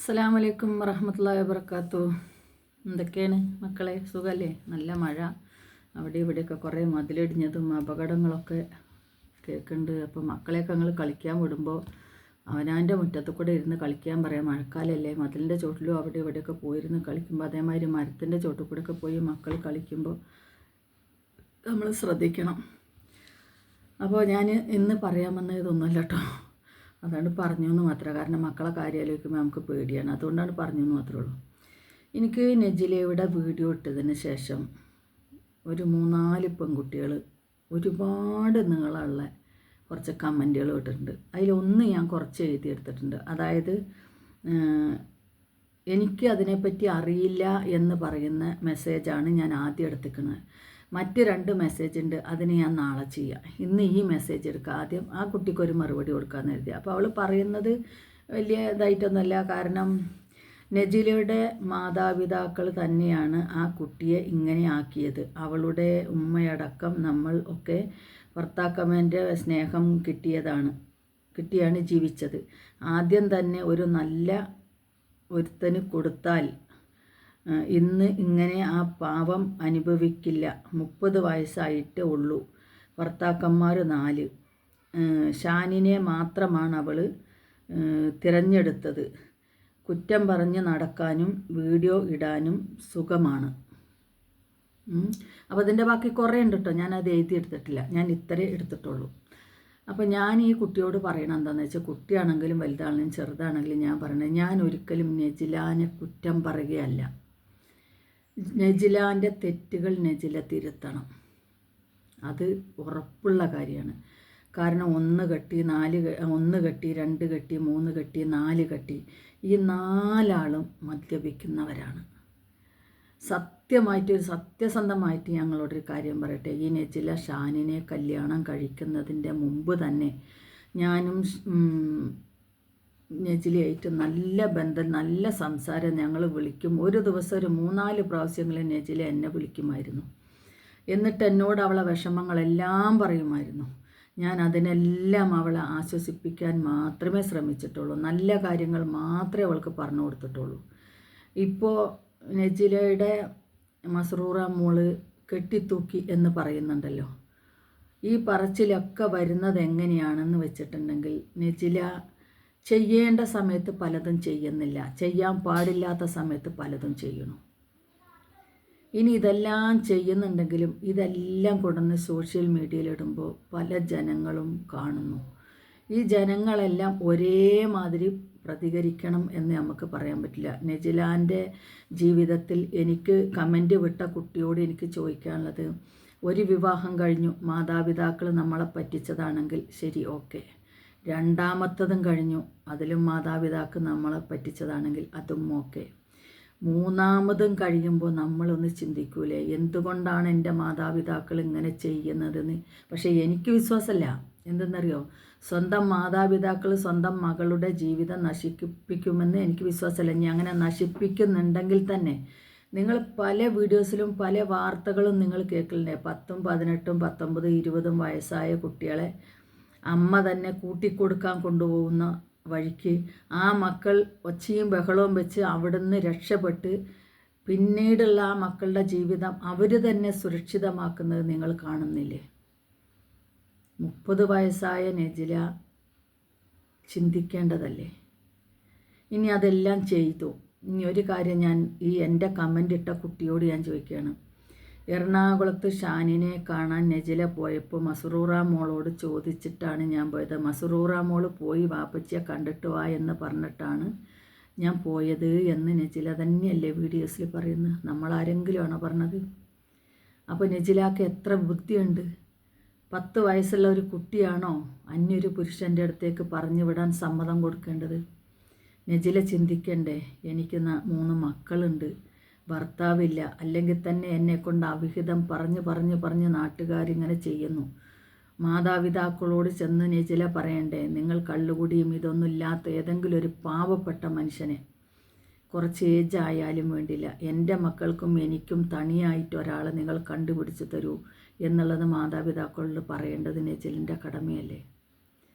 അസ്സലാമു അലൈക്കും വറഹ്മത്തുള്ളാഹി വബറകാതുഹു. എന്തൊക്കെയാണ് മക്കളെ, സുഖമല്ലേ? നല്ല മഴ, അവിടെ ഇവിടെയൊക്കെ കുറേ മതിലിടിഞ്ഞതും അപകടങ്ങളൊക്കെ കേൾക്കുന്നുണ്ട്. അപ്പോൾ മക്കളെയൊക്കെ ഞങ്ങൾ കളിക്കാൻ വിടുമ്പോൾ അവനാൻ്റെ മുറ്റത്ത് കൂടെ ഇരുന്ന് കളിക്കാൻ പറയാം. മഴക്കാലമല്ലേ, മതിലിൻ്റെ ചോട്ടിലും അവിടെ ഇവിടെയൊക്കെ പോയിരുന്ന് കളിക്കുമ്പോൾ, അതേമാതിരി മരത്തിൻ്റെ ചോട്ടിൽ കൂടെയൊക്കെ പോയി മക്കൾ കളിക്കുമ്പോൾ നമ്മൾ ശ്രദ്ധിക്കണം. അപ്പോൾ ഞാൻ ഇന്ന് പറയാൻ വന്നത് ഇതൊന്നുമല്ല കേട്ടോ, അതാണ് പറഞ്ഞു എന്ന് മാത്രമേ. കാരണം മക്കളെ കാര്യം ആലോചിക്കുമ്പോൾ നമുക്ക് പേടിയാണ്, അതുകൊണ്ടാണ് പറഞ്ഞു എന്ന് മാത്രമേ ഉള്ളൂ. എനിക്ക് നെജിലയുടെ വീഡിയോ ഇട്ടതിന് ശേഷം ഒരു 3-4 പെൺകുട്ടികൾ ഒരുപാട് നീളമുള്ള കുറച്ച് കമൻറ്റുകൾ ഇട്ടിട്ടുണ്ട്. അതിലൊന്ന് ഞാൻ കുറച്ച് എഴുതിയെടുത്തിട്ടുണ്ട്. അതായത് എനിക്ക് അതിനെപ്പറ്റി അറിയില്ല എന്ന് പറയുന്ന മെസ്സേജാണ് ഞാൻ ആദ്യം എടുത്തിക്കുന്നത്. മറ്റ് 2 മെസ്സേജ് ഉണ്ട്, അതിന് ഞാൻ നാളെ ചെയ്യാം. ഇന്ന് ഈ മെസ്സേജ് എടുക്കുക. ആദ്യം ആ കുട്ടിക്കൊരു മറുപടി കൊടുക്കാമെന്ന് കരുതി. അപ്പോൾ അവൾ പറയുന്നത് വലിയ ഇതായിട്ടൊന്നുമല്ല. കാരണം നെജിലയുടെ മാതാപിതാക്കൾ തന്നെയാണ് ആ കുട്ടിയെ ഇങ്ങനെ ആക്കിയത്. അവളുടെ ഉമ്മയടക്കം നമ്മൾ ഒക്കെ ഭർത്താക്കന്മാരുടെ സ്നേഹം കിട്ടിയാണ് ജീവിച്ചത്. ആദ്യം തന്നെ ഒരു നല്ല ഒരുത്തന് കൊടുത്താൽ ഇന്ന് ഇങ്ങനെ ആ പാവം അനുഭവിക്കില്ല. 30 വയസ്സായിട്ടേ ഉള്ളൂ, ഭർത്താക്കന്മാർ 4. ഷാനിനെ മാത്രമാണ് അവൾ തിരഞ്ഞെടുത്തത്. കുറ്റം പറഞ്ഞ് നടക്കാനും വീഡിയോ ഇടാനും സുഖമാണ്. അപ്പോൾ അതിൻ്റെ ബാക്കി കുറേ ഉണ്ട് കേട്ടോ, ഞാനത് എഴുതിയെടുത്തിട്ടില്ല, ഞാൻ ഇത്രേ എടുത്തിട്ടുള്ളൂ. അപ്പോൾ ഞാൻ ഈ കുട്ടിയോട് പറയണം എന്താണെന്ന് വെച്ചാൽ, കുട്ടിയാണെങ്കിലും വലുതാണെങ്കിലും ചെറുതാണെങ്കിലും ഞാൻ പറയണത്, ഞാൻ ഒരിക്കലും നെജിലാനെ കുറ്റം പറയുകയല്ല. നെജിലാൻ്റെ തെറ്റുകൾ നെജില തിരുത്തണം, അത് ഉറപ്പുള്ള കാര്യമാണ്. കാരണം 1 കെട്ടി 2 കെട്ടി 3 കെട്ടി 4 കെട്ടി, ഈ 4 ആളും മദ്യപിക്കുന്നവരാണ്. സത്യസന്ധമായിട്ട് ഞങ്ങളോടൊരു കാര്യം പറയട്ടെ, ഈ നെജില ഷാനിനെ കല്യാണം കഴിക്കുന്നതിൻ്റെ മുമ്പ് തന്നെ ഞാനും നെജിലയായിട്ട് നല്ല ബന്ധം, നല്ല സംസാരം. ഞങ്ങൾ വിളിക്കും, ഒരു ദിവസം ഒരു 3-4 പ്രാവശ്യങ്ങളിൽ നെജില എന്നെ വിളിക്കുമായിരുന്നു. എന്നിട്ട് എന്നോട് അവളെ വിഷമങ്ങളെല്ലാം പറയുമായിരുന്നു. ഞാൻ അതിനെല്ലാം അവളെ ആശ്വസിപ്പിക്കാൻ മാത്രമേ ശ്രമിച്ചിട്ടുള്ളൂ, നല്ല കാര്യങ്ങൾ മാത്രമേ അവൾക്ക് പറഞ്ഞു കൊടുത്തിട്ടുള്ളൂ. ഇപ്പോൾ നെജിലയുടെ മസ്റൂറ മോള് കെട്ടിത്തൂക്കി എന്ന് പറയുന്നുണ്ടല്ലോ, ഈ പറച്ചിലൊക്കെ വരുന്നത് എങ്ങനെയാണെന്ന് വെച്ചിട്ടുണ്ടെങ്കിൽ, നെജില ചെയ്യേണ്ട സമയത്ത് പലതും ചെയ്യുന്നില്ല, ചെയ്യാൻ പാടില്ലാത്ത സമയത്ത് പലതും ചെയ്യണം. ഇനി ഇതെല്ലാം ചെയ്യുന്നുണ്ടെങ്കിലും ഇതെല്ലാം കൊണ്ടുവന്ന് സോഷ്യൽ മീഡിയയിലിടുമ്പോൾ പല ജനങ്ങളും കാണുന്നു. ഈ ജനങ്ങളെല്ലാം ഒരേമാതിരി പ്രതികരിക്കണം എന്ന് നമുക്ക് പറയാൻ പറ്റില്ല. നെജിലാൻ്റെ ജീവിതത്തിൽ എനിക്ക് കമൻറ്റ് വിട്ട കുട്ടിയോട് എനിക്ക് ചോദിക്കാനുള്ളത്, ഒരു വിവാഹം കഴിഞ്ഞു, മാതാപിതാക്കൾ നമ്മളെ പറ്റിച്ചതാണെങ്കിൽ ശരി, ഓക്കെ. രണ്ടാമത്തതും കഴിഞ്ഞു, അതിലും മാതാപിതാക്കൾ നമ്മളെ പറ്റിച്ചതാണെങ്കിൽ അതും ഓക്കെ. 3-മതും കഴിയുമ്പോൾ നമ്മളൊന്ന് ചിന്തിക്കൂലേ, എന്തുകൊണ്ടാണ് എൻ്റെ മാതാപിതാക്കൾ ഇങ്ങനെ ചെയ്യുന്നതെന്ന്. പക്ഷേ എനിക്ക് വിശ്വാസമല്ല. എന്തെന്നറിയോ, സ്വന്തം മാതാപിതാക്കൾ സ്വന്തം മകളുടെ ജീവിതം നശിപ്പിക്കുമെന്ന് എനിക്ക് വിശ്വാസമല്ല. ഇനി അങ്ങനെ നശിപ്പിക്കുന്നുണ്ടെങ്കിൽ തന്നെ, നിങ്ങൾ പല വീഡിയോസിലും പല വാർത്തകളും നിങ്ങൾ കേൾക്കലുണ്ടേ, 10, 18, 19, 20 വയസ്സായ കുട്ടികളെ അമ്മ തന്നെ കൂട്ടിക്കൊടുക്കാൻ കൊണ്ടുപോകുന്ന വഴിക്ക് ആ മക്കൾ ഒച്ചയും ബഹളവും വെച്ച് അവിടുന്ന് രക്ഷപ്പെട്ട് പിന്നീടുള്ള ആ മക്കളുടെ ജീവിതം അവർ തന്നെ സുരക്ഷിതമാക്കുന്നത് നിങ്ങൾ കാണുന്നില്ലേ? 30 വയസ്സായ നെജില ചിന്തിക്കേണ്ടതല്ലേ? ഇനി അതെല്ലാം ചെയ്തു. ഇനി ഒരു കാര്യം ഞാൻ ഈ എൻ്റെ കമൻ്റ് ഇട്ട കുട്ടിയോട് ഞാൻ ചോദിക്കുകയാണ്. എറണാകുളത്ത് ഷാനിനെ കാണാൻ നെജില പോയപ്പോൾ മസ്റൂറ മോളോട് ചോദിച്ചിട്ടാണ് ഞാൻ പോയത്. മസ്റൂറ മോള് പോയി വാപ്പച്ചിയെ കണ്ടിട്ട് വാ എന്ന് പറഞ്ഞിട്ടാണ് ഞാൻ പോയത് എന്ന് നെജില തന്നെയല്ലേ വീഡിയോസിൽ പറയുന്നത്? നമ്മളാരെങ്കിലും ആണോ പറഞ്ഞത്? അപ്പോൾ നെജിലാക്ക് എത്ര ബുദ്ധിയുണ്ട്? 10 വയസ്സുള്ള ഒരു കുട്ടിയാണോ അന്യൊരു പുരുഷൻ്റെ അടുത്തേക്ക് പറഞ്ഞു വിടാൻ സമ്മതം കൊടുക്കേണ്ടത്? നെജില ചിന്തിക്കണ്ടേ, എനിക്ക് 3 മക്കളുണ്ട്, ഭർത്താവില്ല, അല്ലെങ്കിൽ തന്നെ എന്നെക്കൊണ്ട് അവിഹിതം പറഞ്ഞ് നാട്ടുകാരിങ്ങനെ ചെയ്യുന്നു. മാതാപിതാക്കളോട് ചെന്ന് നെജില പറയണ്ടേ, നിങ്ങൾ കള്ളുകുടിയും ഇതൊന്നും ഇല്ലാത്ത ഏതെങ്കിലും ഒരു പാവപ്പെട്ട മനുഷ്യനെ, കുറച്ച് ഏജ് ആയാലും വേണ്ടില്ല, എൻ്റെ മക്കൾക്കും എനിക്കും തണിയായിട്ട് ഒരാളെ നിങ്ങൾ കണ്ടുപിടിച്ച് തരൂ എന്നുള്ളത് മാതാപിതാക്കളോട് പറയേണ്ടത് നെജിലിൻ്റെ കടമയല്ലേ?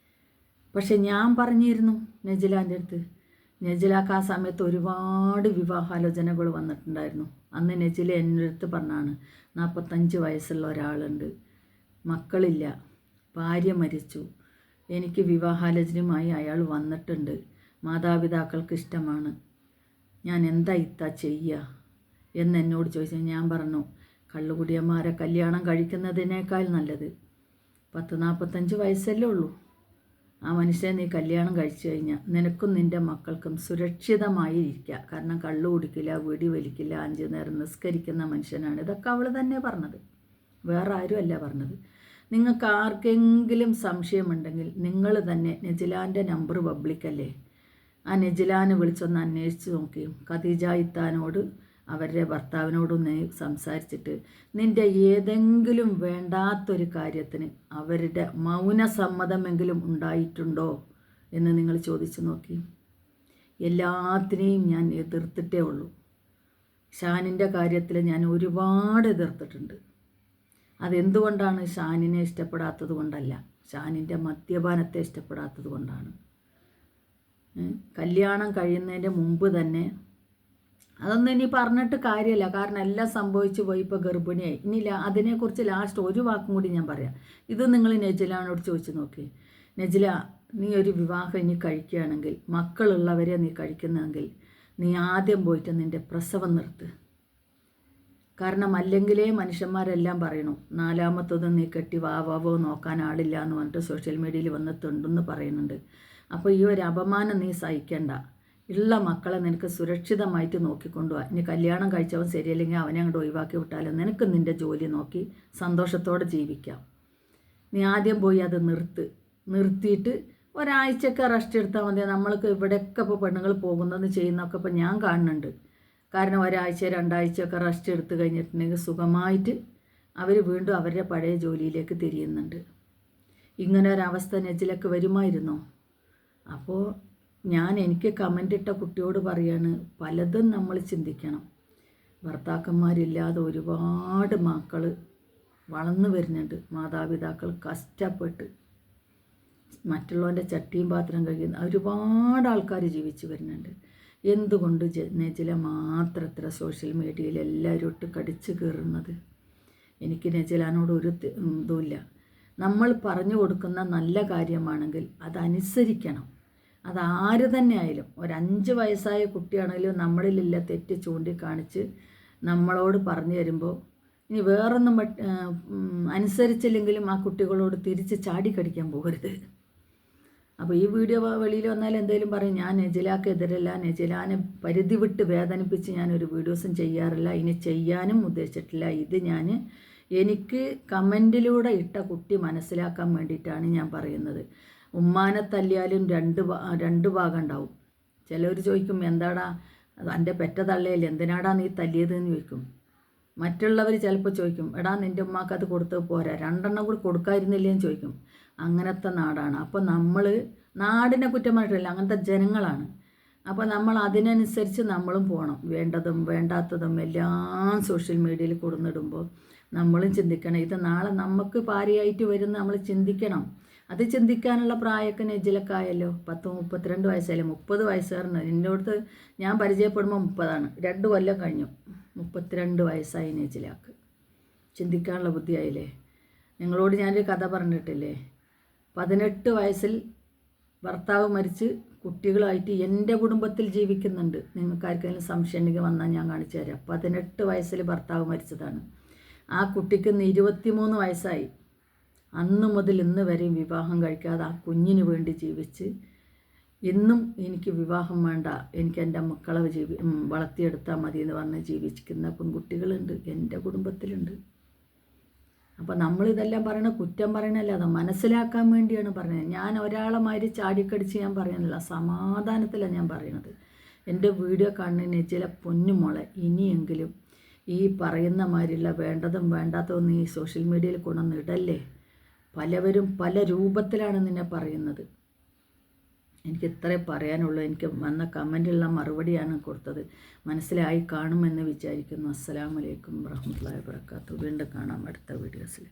പക്ഷെ ഞാൻ പറഞ്ഞിരുന്നു നെജിലാൻ്റെ അടുത്ത്, നെജിലാക്ക് ആ സമയത്ത് ഒരുപാട് വിവാഹാലോചനകൾ വന്നിട്ടുണ്ടായിരുന്നു. അന്ന് നെജില എൻ്റെ അടുത്ത് പറഞ്ഞാണ് 45 വയസ്സുള്ള ഒരാളുണ്ട്, മക്കളില്ല, ഭാര്യ മരിച്ചു, എനിക്ക് വിവാഹാലോചനയുമായി അയാൾ വന്നിട്ടുണ്ട്, മാതാപിതാക്കൾക്ക് ഇഷ്ടമാണ്, ഞാൻ എന്താ ഇത്താ ചെയ്യുക എന്നോട് ചോദിച്ചാൽ ഞാൻ പറഞ്ഞു, കള്ളുകുടിയന്മാരെ കല്യാണം കഴിക്കുന്നതിനേക്കാൾ നല്ലത് 40-45 വയസ്സല്ലേ ഉള്ളൂ, ആ മനുഷ്യനെ നീ കല്യാണം കഴിച്ചു കഴിഞ്ഞാൽ നിനക്കും നിൻ്റെ മക്കൾക്കും സുരക്ഷിതമായി ഇരിക്കുക. കാരണം കള്ളു കുടിക്കില്ല, വെടി വലിക്കില്ല, 5 നേരം നിസ്കരിക്കുന്ന മനുഷ്യനാണ്. ഇതൊക്കെ അവൾ തന്നെ പറഞ്ഞത്, വേറെ ആരും അല്ല പറഞ്ഞത്. നിങ്ങൾക്ക് ആർക്കെങ്കിലും സംശയമുണ്ടെങ്കിൽ നിങ്ങൾ തന്നെ, നെജിലാൻ്റെ നമ്പർ പബ്ലിക്കല്ലേ, ആ നെജിലാനെ വിളിച്ചൊന്ന് അന്വേഷിച്ച് നോക്കിയും ഖദീജ ഇത്താനോട് അവരുടെ ഭർത്താവിനോടൊന്ന് സംസാരിച്ചിട്ട് നിൻ്റെ ഏതെങ്കിലും വേണ്ടാത്തൊരു കാര്യത്തിന് അവരുടെ മൗനസമ്മതമെങ്കിലും ഉണ്ടായിട്ടുണ്ടോ എന്ന് നിങ്ങൾ ചോദിച്ചു നോക്കി. എല്ലാത്തിനെയും ഞാൻ എതിർത്തിട്ടേ ഉള്ളൂ. ഷാനിൻ്റെ കാര്യത്തിൽ ഞാൻ ഒരുപാട് എതിർത്തിട്ടുണ്ട്. അതെന്തുകൊണ്ടാണ്? ഷാനിനെ ഇഷ്ടപ്പെടാത്തത് കൊണ്ടല്ല, ഷാനിൻ്റെ മദ്യപാനത്തെ ഇഷ്ടപ്പെടാത്തത് കൊണ്ടാണ്. കല്യാണം കഴിയുന്നതിൻ്റെ മുമ്പ് തന്നെ അതൊന്നും ഇനി പറഞ്ഞിട്ട് കാര്യമില്ല, കാരണം എല്ലാം സംഭവിച്ചു പോയി, ഇപ്പോൾ ഗർഭിണിയായി. ഇനി അതിനെക്കുറിച്ച് ലാസ്റ്റ് ഒരു വാക്കും കൂടി ഞാൻ പറയാം. ഇത് നിങ്ങൾ നെജിലാനോട് ചോദിച്ചു നോക്കി. നെജില, നീ ഒരു വിവാഹം ഇനി കഴിക്കുകയാണെങ്കിൽ, മക്കളുള്ളവരെ നീ കഴിക്കുന്നതെങ്കിൽ നീ ആദ്യം പോയിട്ട് നിൻ്റെ പ്രസവം നിർത്ത്. കാരണം അല്ലെങ്കിലേ മനുഷ്യന്മാരെല്ലാം പറയണു 4ാമത്തതും നീ കെട്ടി വാവോ നോക്കാൻ ആളില്ല എന്ന് പറഞ്ഞിട്ട് സോഷ്യൽ മീഡിയയിൽ വന്നിട്ടുണ്ടെന്ന് പറയുന്നുണ്ട്. അപ്പോൾ ഈ ഒരു അപമാനം നീ സഹിക്കണ്ട. ഉള്ള മക്കളെ നിനക്ക് സുരക്ഷിതമായിട്ട് നോക്കിക്കൊണ്ടുപോവാ. ഇനി കല്യാണം കഴിച്ചവൻ ശരിയല്ലെങ്കിൽ അവനെ അങ്ങോട്ട് ഒഴിവാക്കി വിട്ടാലും നിനക്ക് നിൻ്റെ ജോലി നോക്കി സന്തോഷത്തോടെ ജീവിക്കാം. നീ ആദ്യം പോയി അത് നിർത്തിയിട്ട് ഒരാഴ്ചയൊക്കെ റെസ്റ്റ് എടുത്താൽ മതി. നമ്മൾക്ക് ഇവിടെയൊക്കെ ഇപ്പോൾ പെണ്ണുങ്ങൾ പോകുന്നത് ചെയ്യുന്നതൊക്കെ ഇപ്പോൾ ഞാൻ കാണുന്നുണ്ട്. കാരണം ഒരാഴ്ച 2 ആഴ്ചയൊക്കെ റെസ്റ്റ് എടുത്ത് കഴിഞ്ഞിട്ടുണ്ടെങ്കിൽ സുഖമായിട്ട് അവർ വീണ്ടും അവരുടെ പഴയ ജോലിയിലേക്ക് തിരിയുന്നുണ്ട്. ഇങ്ങനെ ഒരവസ്ഥ നെജിലക്ക് വരുമായിരുന്നോ? അപ്പോൾ എനിക്ക് കമൻ്റ് ഇട്ട കുട്ടിയോട് പറയാണ്, പലതും നമ്മൾ ചിന്തിക്കണം. ഭർത്താക്കന്മാരില്ലാതെ ഒരുപാട് മക്കൾ വളർന്നു വരുന്നുണ്ട്. മാതാപിതാക്കൾ കഷ്ടപ്പെട്ട് മറ്റുള്ളവൻ്റെ ചട്ടിയും പാത്രം കഴിയുന്ന ഒരുപാട് ആൾക്കാർ ജീവിച്ചു വരുന്നുണ്ട്. എന്തുകൊണ്ട് നെജില മാത്രം ഇത്ര സോഷ്യൽ മീഡിയയിൽ എല്ലാവരും ഇട്ട് കടിച്ചു കയറുന്നത്? എനിക്ക് നെജിലാനോട് ഒരു ഇതുമില്ല. നമ്മൾ പറഞ്ഞു കൊടുക്കുന്ന നല്ല കാര്യമാണെങ്കിൽ അതനുസരിക്കണം. അതാര് തന്നെ ആയാലും, ഒരു 5 വയസ്സായ കുട്ടിയാണെങ്കിലും നമ്മളിലില്ല തെറ്റ് ചൂണ്ടിക്കാണിച്ച് നമ്മളോട് പറഞ്ഞു തരുമ്പോൾ ഇനി വേറൊന്നും അനുസരിച്ചില്ലെങ്കിലും ആ കുട്ടികളോട് തിരിച്ച് ചാടിക്കടിക്കാൻ പോകരുത്. അപ്പോൾ ഈ വീഡിയോ വെളിയിൽ വന്നാൽ എന്തെങ്കിലും പറയും, ഞാൻ നെജിലാക്ക് എതിരല്ല, നെജിലാനെ പരിധി വിട്ട് വേദനിപ്പിച്ച് ഞാനൊരു വീഡിയോസും ചെയ്യാറില്ല, ഇനി ചെയ്യാനും ഉദ്ദേശിച്ചിട്ടില്ല. ഇത് എനിക്ക് കമൻറ്റിലൂടെ ഇട്ട കുട്ടി മനസ്സിലാക്കാൻ വേണ്ടിയിട്ടാണ് ഞാൻ പറയുന്നത്. ഉമ്മാനെ തല്ലിയാലും രണ്ട് ഭാഗം ഉണ്ടാവും. ചിലർ ചോദിക്കും, എന്താടാ എൻ്റെ പെറ്റ തള്ളയല്ലേ, എന്തിനാടാ നീ തല്ലിയതെന്ന് ചോദിക്കും. മറ്റുള്ളവർ ചിലപ്പോൾ ചോദിക്കും, എടാ നിൻ്റെ ഉമ്മാക്ക് അത് കൊടുത്തത് പോരാ, 2 എണ്ണം കൂടി കൊടുക്കാതിരുന്നില്ലേന്ന് ചോദിക്കും. അങ്ങനത്തെ നാടാണ്. അപ്പോൾ നമ്മൾ നാടിനെ കുറ്റം പറഞ്ഞിട്ടില്ല, അങ്ങനത്തെ ജനങ്ങളാണ്. അപ്പോൾ നമ്മൾ അതിനനുസരിച്ച് നമ്മളും പോകണം. വേണ്ടതും വേണ്ടാത്തതും എല്ലാം സോഷ്യൽ മീഡിയയിൽ കൊടുന്നിടുമ്പോൾ നമ്മളും ചിന്തിക്കണം. ഇത് നാളെ നമുക്ക് ഭാര്യയായിട്ട് വരുന്ന നമ്മൾ ചിന്തിക്കണം. അത് ചിന്തിക്കാനുള്ള പ്രായമൊക്കെ നെജിലക്കായല്ലോ. 32 വയസ്സായാലും 30 വയസ്സുകാരന് എൻ്റെ അടുത്ത് ഞാൻ പരിചയപ്പെടുമ്പോൾ 30ആണ്. 2 കൊല്ലം കഴിഞ്ഞു. 32 വയസ്സായി നെജിലാക്ക്. ചിന്തിക്കാനുള്ള ബുദ്ധിയായില്ലേ? നിങ്ങളോട് ഞാനൊരു കഥ പറഞ്ഞിട്ടില്ലേ? 18 വയസ്സിൽ ഭർത്താവ് മരിച്ച് കുട്ടികളായിട്ട് എൻ്റെ കുടുംബത്തിൽ ജീവിക്കുന്നുണ്ട്. നിങ്ങൾക്ക് ആർക്കെങ്കിലും സംശയം ഉണ്ടെങ്കിൽ വന്നാൽ ഞാൻ കാണിച്ചു തരാം. 18 വയസ്സിൽ ഭർത്താവ് മരിച്ചതാണ്. ആ കുട്ടിക്ക് 23 വയസ്സായി. അന്ന് മുതൽ ഇന്ന് വരെയും വിവാഹം കഴിക്കാതെ ആ കുഞ്ഞിന് വേണ്ടി ജീവിച്ച് ഇന്നും എനിക്ക് വിവാഹം വേണ്ട, എനിക്ക് എൻ്റെ മക്കളെ വളർത്തിയെടുത്താൽ മതി എന്ന് പറഞ്ഞ് ജീവിക്കുന്ന പെൺകുട്ടികളുണ്ട്, എൻ്റെ കുടുംബത്തിലുണ്ട്. അപ്പോൾ നമ്മളിതെല്ലാം പറയണ കുറ്റം പറയണല്ല, അത് മനസ്സിലാക്കാൻ വേണ്ടിയാണ് പറയുന്നത്. ഞാൻ ഒരാളെ മാതിരി ചാടിക്കടിച്ച് ഞാൻ പറയുന്നില്ല, സമാധാനത്തിലാണ് ഞാൻ പറയുന്നത്. എൻ്റെ വീഡിയോ കാണുന്നതിന് ചില പൊന്നുമോളെ, ഇനിയെങ്കിലും ഈ പറയുന്ന മാതിരിയുള്ള വേണ്ടതും വേണ്ടാത്തതൊന്നും ഈ സോഷ്യൽ മീഡിയയിൽ കൊണ്ടുവന്ന് ഇടല്ലേ. പലവരും പല രൂപത്തിലാണ് നിന്നെ പറയുന്നത്. എനിക്ക് ഇത്രേ പറയാനുള്ളൂ. എനിക്ക് വന്ന കമൻറ്റിലുള്ള മറുപടിയാണ് കൊടുത്തത്. മനസ്സിലായി കാണുമെന്ന് വിചാരിക്കുന്നു. അസ്സലാമു അലൈക്കും വറഹ്മത്തുള്ളാഹി വബറകാതുഹു. വീണ്ടും കാണാം അടുത്ത വീഡിയോസിൽ.